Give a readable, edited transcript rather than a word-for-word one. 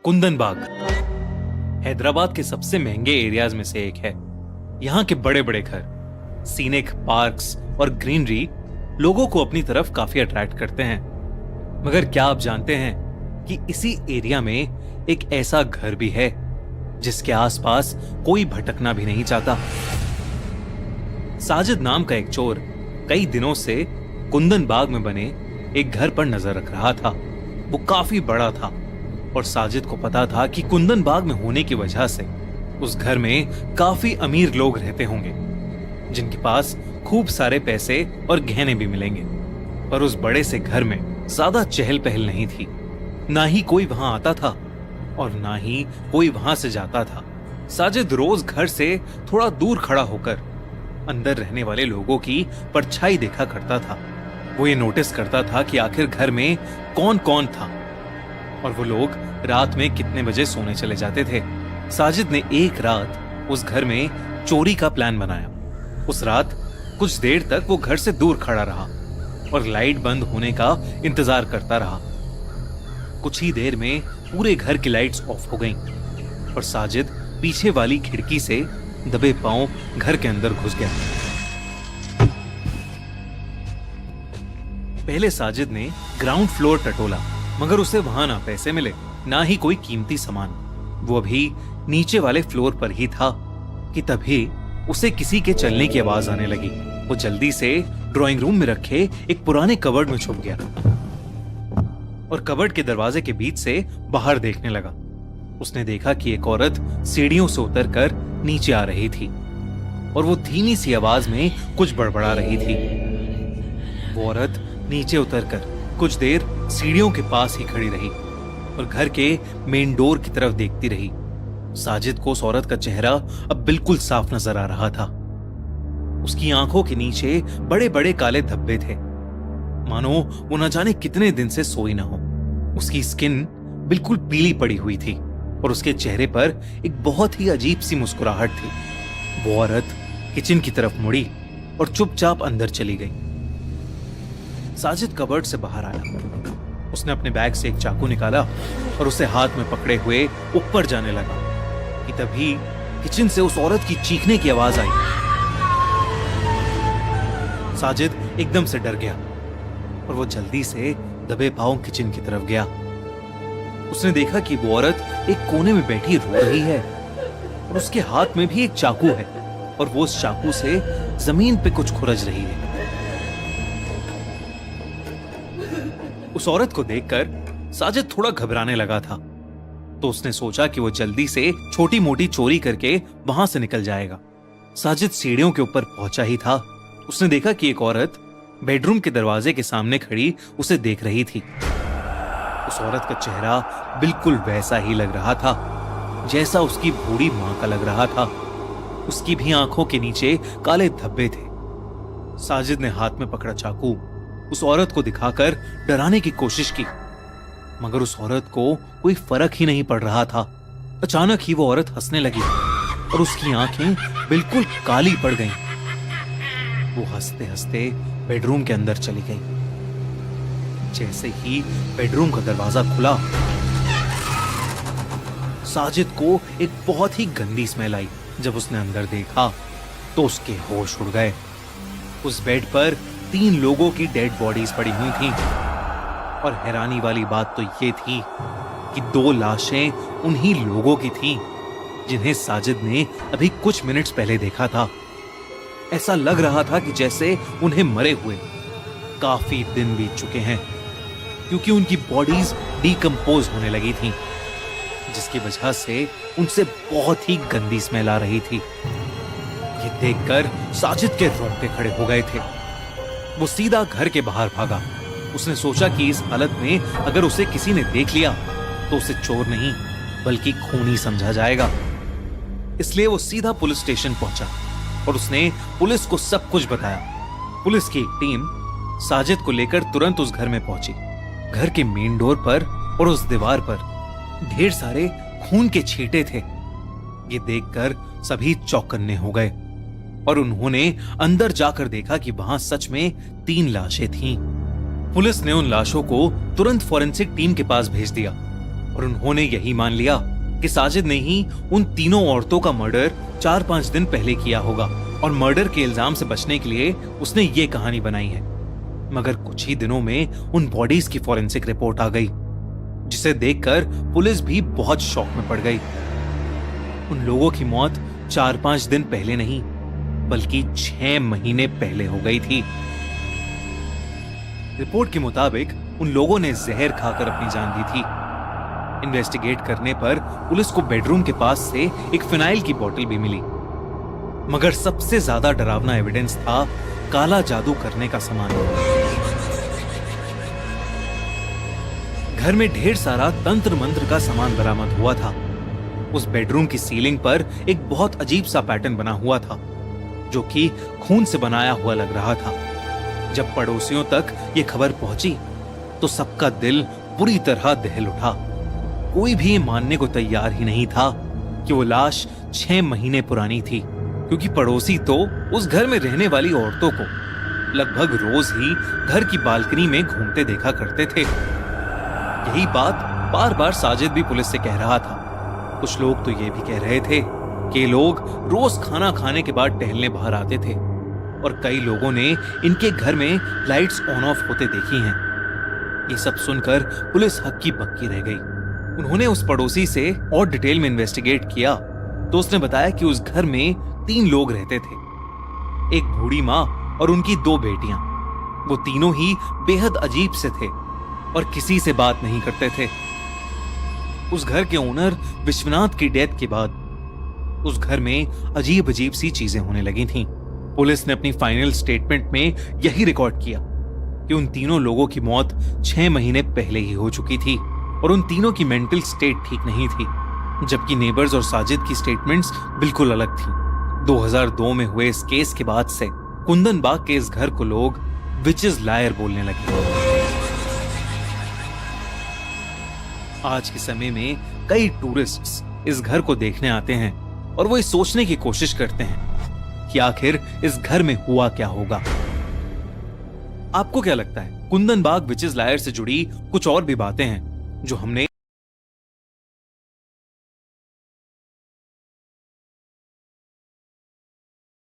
कुंदन बाग हैदराबाद के सबसे महंगे एरियाज में से एक है। यहाँ के बड़े बड़े घर, सीनिक पार्क्स और ग्रीनरी लोगों को अपनी तरफ काफी अट्रैक्ट करते हैं। मगर क्या आप जानते हैं कि इसी एरिया में एक ऐसा घर भी है जिसके आसपास कोई भटकना भी नहीं चाहता। साजिद नाम का एक चोर कई दिनों से कुंदन बाग में बने एक घर पर नजर रख रहा था। वो काफी बड़ा था और साजिद को पता था कि कुंदन बाग में होने की वजह से उस घर में काफी अमीर लोग रहते होंगे जिनके पास खूब सारे पैसे और गहने भी मिलेंगे। पर उस बड़े से घर में ज्यादा चहल पहल नहीं थी। ना ही कोई वहां आता था और ना ही कोई वहां से जाता था। साजिद रोज घर से थोड़ा दूर खड़ा होकर अंदर रहने वाले लोगों की परछाई देखा करता था। वो ये नोटिस करता था कि आखिर घर में कौन कौन था और वो लोग रात में कितने बजे सोने चले जाते थे। साजिद ने एक रात उस घर में चोरी का प्लान बनाया। उस रात कुछ देर तक वो घर से दूर खड़ा रहा और लाइट बंद होने का इंतजार करता रहा। कुछ ही देर में पूरे घर की लाइट्स ऑफ हो गईं और साजिद पीछे वाली खिड़की से दबे पांव घर के अंदर घुस गया। पहले साजिद ने ग्राउंड फ्लोर टटोला मगर उसे वहां ना पैसे मिले ना ही कोई कीमती सामान। वो अभी नीचे वाले फ्लोर पर ही था कि तभी उसे किसी के चलने की आवाज आने लगी। वो जल्दी से ड्राइंग रूम में रखे एक पुराने कबर्ड में छुप गया और कबर्ड के दरवाजे के बीच से बाहर देखने लगा। उसने देखा कि एक औरत सीढ़ियों से उतरकर नीचे आ रही थी और वो धीमी सी आवाज में कुछ बड़बड़ा रही थी। वो औरत नीचे उतरकर कुछ देर सीढ़ियों के पास ही खड़ी रही और घर के मेन डोर की तरफ देखती रही। साजिद को उस औरत का चेहरा अब बिल्कुल साफ नजर आ रहा था। उसकी आंखों के नीचे बड़े बड़े काले धब्बे थे, मानो वो न जाने कितने दिन से सोई ना हो। उसकी स्किन बिल्कुल पीली पड़ी हुई थी और उसके चेहरे पर एक बहुत ही अजीब सी मुस्कुराहट थी। वो औरत किचन की तरफ मुड़ी और चुपचाप अंदर चली गई। साजिद कबर्ड से बाहर आया। उसने अपने बैग से एक चाकू निकाला और उसे हाथ में पकड़े हुए ऊपर जाने लगा कि तभी किचन से उस औरत की चीखने की आवाज आई। साजिद एकदम से डर गया और वो जल्दी से दबे पांव किचन की तरफ गया। उसने देखा कि वो औरत एक कोने में बैठी रो रही है और उसके हाथ में भी एक चाकू है और वो उस चाकू से जमीन पे कुछ खुरच रही है। उस औरत को देखकर साजिद थोड़ा घबराने लगा था, तो उसने सोचा कि वो जल्दी से छोटी मोटी चोरी करके वहां से निकल जाएगा। साजिद सीढ़ियों के ऊपर पहुंचा ही था, उसने देखा कि एक औरत बेडरूम के दरवाजे के सामने खड़ी उसे देख रही थी। उस औरत का चेहरा बिल्कुल वैसा ही लग रहा था जैसा उसकी बूढ़ी मां का लग रहा था। उसकी भी आंखों के नीचे काले धब्बे थे। साजिद ने हाथ में पकड़ा चाकू उस औरत को दिखाकर डराने की कोशिश की, मगर उस औरत को कोई फर्क ही नहीं पड़ रहा था। अचानक ही वो औरत हंसने लगी और उसकी आंखें बिल्कुल काली पड़ गईं। वो हंसते हंसते बेडरूम के अंदर चली गई। जैसे ही बेडरूम का दरवाजा खुला, साजिद को एक बहुत ही गंदी स्मेल आई। जब उसने अंदर देखा तो उसके होश उड़ गए। उस बेड पर 3 लोगों की डेड बॉडीज पड़ी हुई थीं और हैरानी वाली बात तो ये थी कि 2 लाशें उन्हीं लोगों की थीं जिन्हें साजिद ने अभी कुछ मिनट्स पहले देखा था। ऐसा लग रहा था कि जैसे उन्हें मरे हुए काफी दिन बीत चुके हैं, क्योंकि उनकी बॉडीज डिकम्पोज होने लगी थीं, जिसकी वजह से उनसे बहुत ही गंदी स्मेल आ रही थी। ये देखकर साजिद के रोंगटे खड़े हो गए थे। वो सीधा घर के बाहर भागा। उसने सोचा कि इस हालत में अगर उसे किसी ने देख लिया तो उसे चोर नहीं बल्कि खूनी समझा जाएगा। इसलिए वो सीधा पुलिस स्टेशन पहुंचा और उसने पुलिस को सब कुछ बताया। पुलिस की एक टीम साजिद को लेकर तुरंत उस घर में पहुंची। घर के मेन डोर पर और उस दीवार पर ढेर सारे खून के छींटे थे। ये देखकर सभी चौकन्ने हो गए और उन्होंने अंदर जाकर देखा कि वहां सच में 3 लाशें थीं। पुलिस ने उन लाशों को तुरंत फॉरेंसिक टीम के पास भेज दिया और उन्होंने यही मान लिया कि साजिद ने ही उन तीनों औरतों का मर्डर 4-5 दिन पहले किया होगा और मर्डर के इल्जाम से बचने के लिए उसने ये कहानी बनाई है। मगर कुछ ही दिनों में उन बॉडीज की फॉरेंसिक रिपोर्ट आ गई, जिसे देखकर पुलिस भी बहुत शॉक में पड़ गई। उन लोगों की मौत 4-5 दिन पहले नहीं बल्कि 6 महीने पहले हो गई थी। रिपोर्ट के मुताबिक उन लोगों ने जहर खाकर अपनी जान दी थी। इन्वेस्टिगेट करने पर पुलिस को बेडरूम के पास से एक फिनाइल की बोतल भी मिली। मगर सबसे ज्यादा डरावना एविडेंस था काला जादू करने का सामान। घर में ढेर सारा तंत्र मंत्र का सामान बरामद हुआ था। उस बेडरूम की सीलिंग पर एक बहुत अजीब सा पैटर्न बना हुआ था, जो कि खून से बनाया हुआ लग रहा था। जब पड़ोसियों तक ये खबर पहुंची तो सबका दिल बुरी तरह दहल उठा। कोई भी ये मानने को तैयार ही नहीं था कि वो लाश 6 महीने पुरानी थी, क्योंकि पड़ोसी तो उस घर में रहने वाली औरतों को लगभग रोज ही घर की बालकनी में घूमते देखा करते थे। यही बात बार बार साजिद भी पुलिस से कह रहा था। कुछ लोग तो ये भी कह रहे थे कि लोग रोज खाना खाने के बाद टहलने बाहर आते थे और कई लोगों ने इनके घर में लाइट्स ऑन ऑफ होते देखी हैं। ये सब सुनकर पुलिस हक्की बक्की रह गई। उन्होंने उस पड़ोसी से और डिटेल में इन्वेस्टिगेट किया तो उसने बताया कि उस घर में 3 लोग रहते थे, एक बूढ़ी माँ और उनकी 2 बेटियां। वो तीनों ही बेहद अजीब से थे और किसी से बात नहीं करते थे। उस घर के ओनर विश्वनाथ की डेथ के बाद उस घर में अजीब अजीब सी चीजें होने लगी थीं। पुलिस ने अपनी फाइनल स्टेटमेंट में यही रिकॉर्ड किया कि उन तीनों लोगों की मौत 6 महीने पहले ही हो चुकी थी और उन तीनों की मेंटल स्टेट ठीक नहीं थी, जबकि नेबर्स और साजिद की स्टेटमेंट्स बिल्कुल अलग थी। 2002 में हुए इस केस के बाद से कुंदन बाग के इस घर को लोग विचेस लायर बोलने लगे। आज के समय में कई टूरिस्ट्स इस घर को देखने आते हैं और वो ये सोचने की कोशिश करते हैं कि आखिर इस घर में हुआ क्या होगा। आपको क्या लगता है, कुंदन बाग विचेस लायर से जुड़ी कुछ और भी बातें हैं जो हमने